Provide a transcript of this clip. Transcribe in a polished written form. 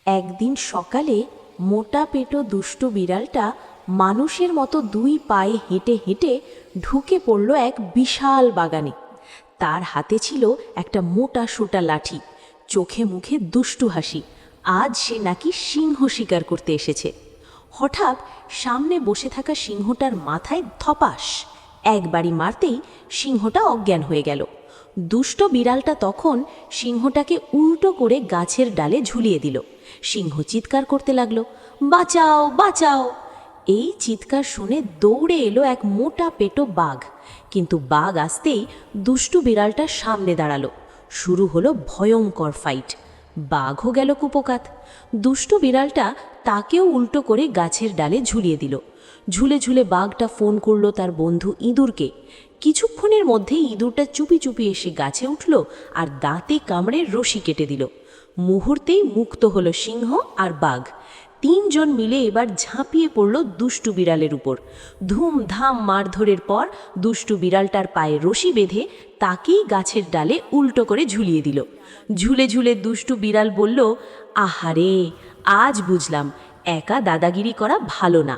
একদিন সকালে মোটা পেটো দুষ্টু বিড়ালটা মানুষের মতো দুই পায়ে হেঁটে হেঁটে ঢুকে পড়ল এক বিশাল বাগানে। তার হাতে ছিল একটা মোটা সোটা লাঠি, চোখে মুখে দুষ্টু হাসি। আজ সে নাকি সিংহ শিকার করতে এসেছে। হঠাৎ সামনে বসে থাকা সিংহটার মাথায় ধপাস একবারই মারতেই সিংহটা অজ্ঞান হয়ে গেল। দুষ্ট বিড়ালটা তখন সিংহটাকে উল্টো করে গাছের ডালে ঝুলিয়ে দিল। সিংহ চিৎকার করতে লাগলো, বাঁচাও বাঁচাও। এই চিৎকার শুনে দৌড়ে এলো এক মোটা পেটো বাঘ। কিন্তু বাঘ আসতেই দুষ্টু বিড়ালটা সামনে দাঁড়ালো। শুরু হলো ভয়ঙ্কর ফাইট। বাঘও গেল কুপোকাত। দুষ্টু বিড়ালটা তাকেও উল্টো করে গাছের ডালে ঝুলিয়ে দিল। ঝুলে ঝুলে বাঘটা ফোন করলো তার বন্ধু ইঁদুরকে। কিছুক্ষণের মধ্যেই ইঁদুরটা চুপি চুপি এসে গাছে উঠল আর দাঁতে কামড়ে রশি কেটে দিল। মুহূর্তেই মুক্ত হলো সিংহ আর বাঘ। তিনজন মিলে এবার ঝাঁপিয়ে পড়ল দুষ্টু বিড়ালের উপর। ধুমধাম মারধরের পর দুষ্টু বিড়ালটার পায়ে রশি বেঁধে তাকেই গাছের ডালে উল্টো করে ঝুলিয়ে দিল। ঝুলে ঝুলে দুষ্টু বিড়াল বলল, আহারে, আজ বুঝলাম একা দাদাগিরি করা ভালো না।